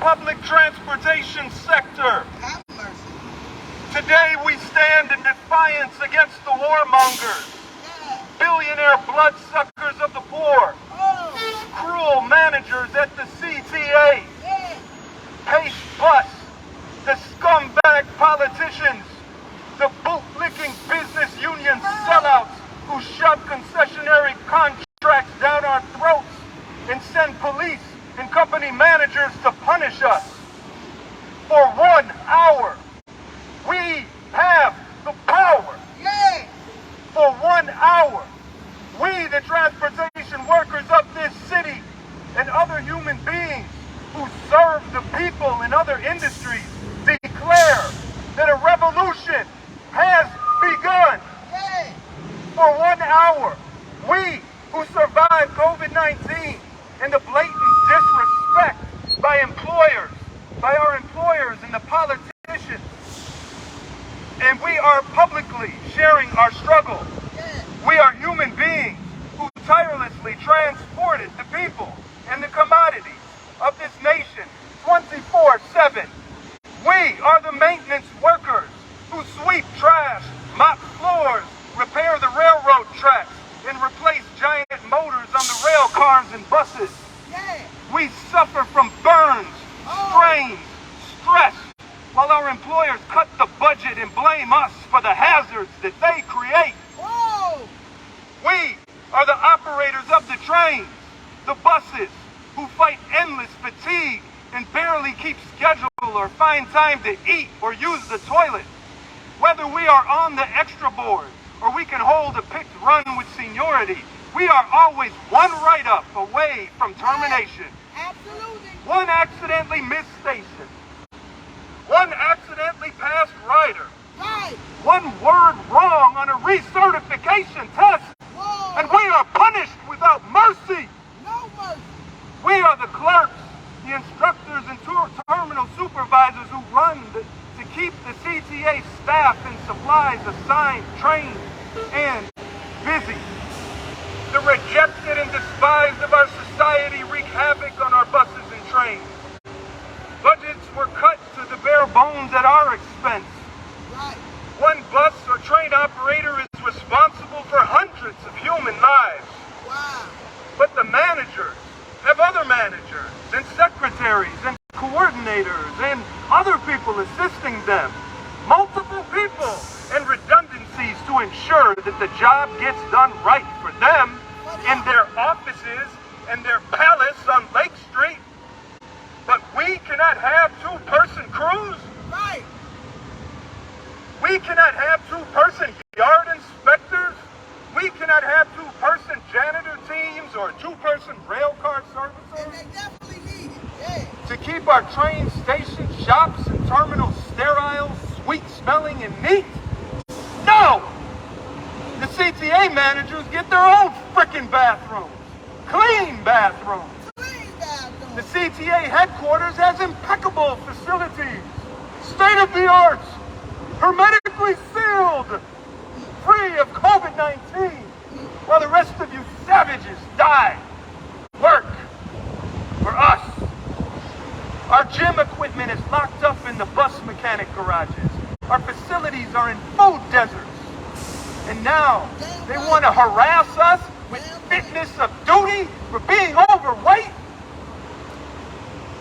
public transportation sector. Today we stand in defiance against the warmongers, billionaire bloodsuckers of the poor, cruel managers at the CTA, Pace Bus, the scumbag politicians, the bootlicking business union sellouts who shove concessionary contracts down our throats and send police and company managers to punish us. For 1 hour, we have the power. For 1 hour, we, the transportation workers of this city and other human beings who serve the people in other industries, declare that a revolution has begun. For 1 hour, we who survived COVID-19 and the blatant disrespect by our employers and the politicians, and we are publicly sharing our struggle. We are human beings who tirelessly transported the people and the commodities of this nation 24/7. We are the maintenance workers who sweep trash, mop floors, repair the railroad tracks, and replace giant motors on the rail cars and buses. We suffer from burns, strains, stress, while our employers cut the budget and blame us for the hazards that they create. We are the operators of the trains, the buses, who fight endless fatigue and barely keep schedule or find time to eat or use the toilet. Whether we are on the extra board or we can hold a picked run with seniority, we are always one write-up away from termination. Absolutely. One accidentally missed station. One accidentally passed rider. One word wrong on a recertification test. And we are punished without mercy. No mercy. We are the clerks, the instructors, and terminal supervisors who run to keep the CTA staff and supplies assigned, trained, and busy. The rejected and despised of our society wreak havoc on our buses and trains. Budgets were cut to the bare bones at our expense. One bus or train operator is responsible for hundreds of human lives. But the managers have other managers and secretaries and coordinators and other people assisting them. Multiple people and redundancies to ensure that the job gets done right for them in their offices and their palace on Lake Street. But we cannot have two-person crews. We cannot have two-person yard inspectors. We cannot have two-person janitor teams or two-person rail car services. And they definitely need it. To keep our train stations, shops, and terminals sterile, sweet-smelling, and neat? No! The CTA managers get their own frickin' bathrooms. Clean bathrooms. The CTA headquarters has impeccable facilities. State-of-the-art. Hermetically sealed. Free of COVID-19. While the rest of you savages die. Work. For us. Our gym equipment is locked up in the bus mechanic garages. Our facilities are in food deserts. And now they want to harass us with fitness of duty for being overweight.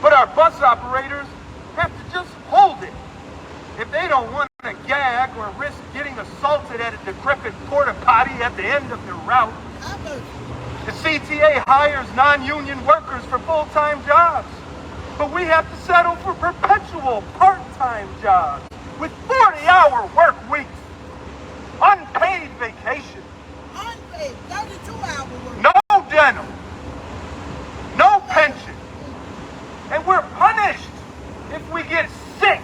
But our bus operators have to just hold it. If they don't want to gag or risk getting assaulted at a decrepit porta potty at the end of their route, the CTA hires non-union workers for full-time jobs. But we have to settle for perpetual part-time jobs with 40-hour work weeks, unpaid vacation, Unpaid, 32-hour work. no dental, no pension, and we're punished if we get sick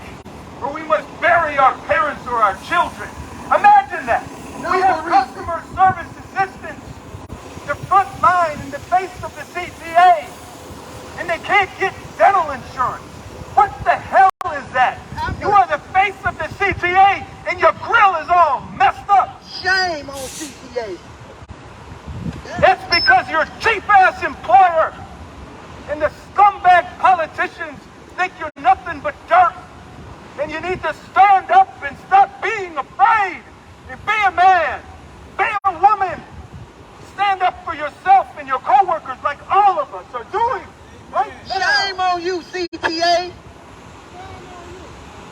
or we must bury our parents or our children. Imagine that. We have customer service assistants, the front line in the face of the CTA, and they can't get dental insurance. What the hell is that? You are the face of the CTA and your grill is all messed up. Shame on CTA. It's because your cheap-ass employer and the scumbag politicians think you're nothing but dirt. And you need to stand up and stop being afraid. And be a man. Be a woman. Stand up for yourself and your co-workers like all of us are doing. Right now. Shame on you, CTA.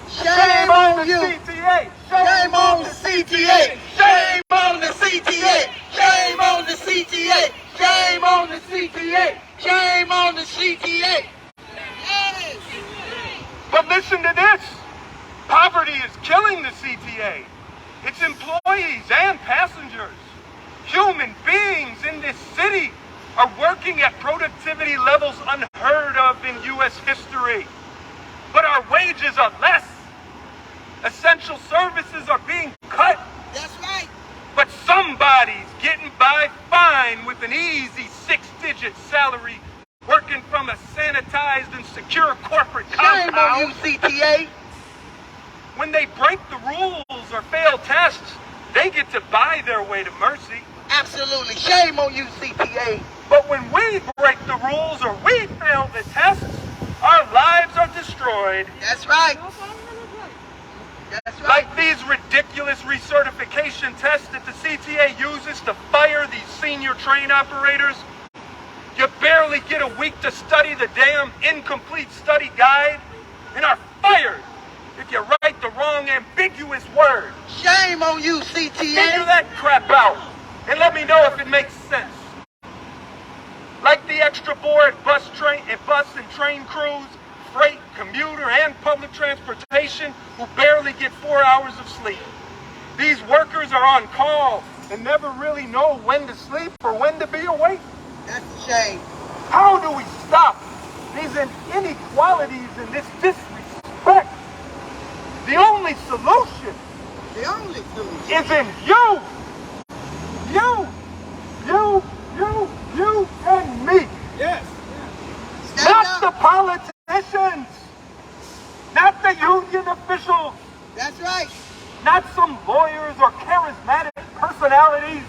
Shame on you. CTA. Shame on the CTA. Shame on the CTA. Shame on the CTA. Shame on the CTA. Shame on the CTA. But listen to this. Poverty is killing the CTA. Its employees and passengers. Human beings in this city are working at productivity levels unheard of in U.S. history. But our wages are less. Essential services are being cut. That's right. But somebody's getting by fine with an easy 6-digit salary working from a sanitized and secure corporate compound. Shame on you, CTA. When they break the rules or fail tests, they get to buy their way to mercy. Absolutely. Shame on you, CTA. But when we break the rules or we fail the tests, our lives are destroyed. That's right. That's right. Like these ridiculous recertification tests that the CTA uses to fire these senior train operators. You barely get a week to study the damn incomplete study guide and are fired if you write the wrong ambiguous word. Shame on you, Figure CTA. that crap out and let me know if it makes sense. Like the extra board bus and train crews, freight, commuter, and public transportation who barely get 4 hours of sleep. These workers are on call and never really know when to sleep or when to be awake. That's a shame. How do we stop these inequalities and this disrespect? The only solution The only solution is in you. You, and me. Yes. Stand Not the up. politicians. Not the union officials. That's right. Not some lawyers or charismatic personalities.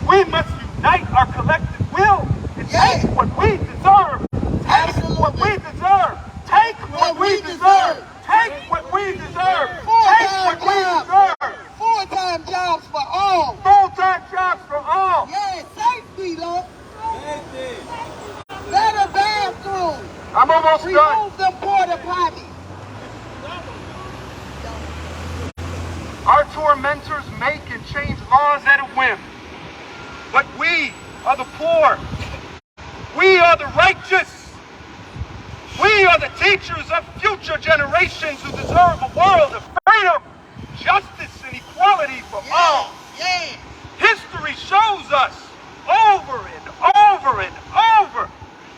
We must unite our collective will and Yes. take what we deserve. Take what we deserve. Take what we deserve. Take what we deserve. Take what we deserve. Full-time jobs for all. Full-time jobs for all. Yeah, safety, Lord. Better bathrooms. I'm almost done. Remove the porta potty. Our tormentors make and change laws at a whim. But we are the poor. We are the righteous. We are the teachers of future generations who deserve a world of freedom, justice, and equality for all. Yeah. History shows us over and over and over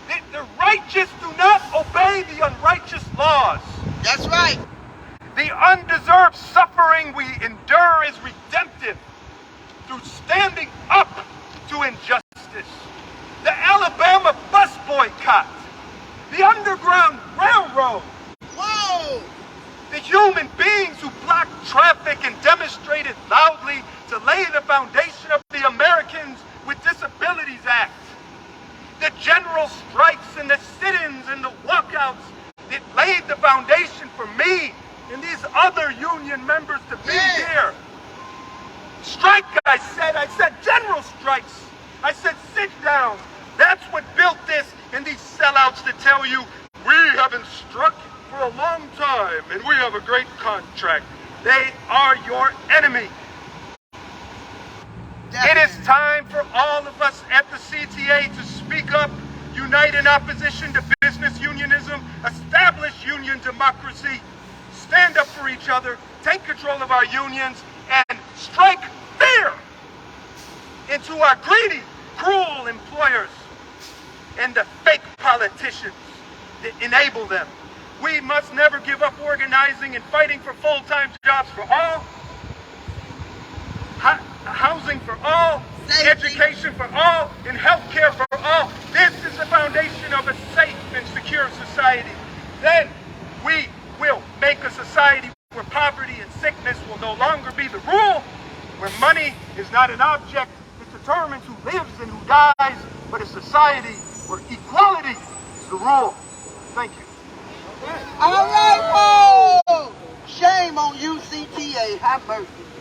that the righteous do not obey the unrighteous laws. That's right. The undeserved suffering we endure is redemptive through standing up to injustice. The Alabama bus boycott, the Underground Railroad, Whoa. the human beings who blocked traffic and demonstrated loudly to lay the foundation of the Americans with Disabilities Act, the general strikes and the sit-ins and the walkouts that laid the foundation for me and these other union members to be here. Strike, I said general strikes. I said sit down. That's what built this, and these sellouts that tell you we haven't struck for a long time and we have a great contract. They are your enemy. It is time for all of us at the CTA to speak up, unite in opposition to business unionism, establish union democracy, stand up for each other, take control of our unions, and strike fear into our greedy, cruel employers and the fake politicians that enable them. We must never give up organizing and fighting for full-time jobs for all, housing for all, education for all, and health care for all. This is the foundation of a safe and secure society. Then we will make a society where poverty and sickness will no longer be the rule, where money is not an object that determines who lives and who dies, but a society where equality is the rule. Thank you. All right, whoa! Shame on you, CTA. Have mercy.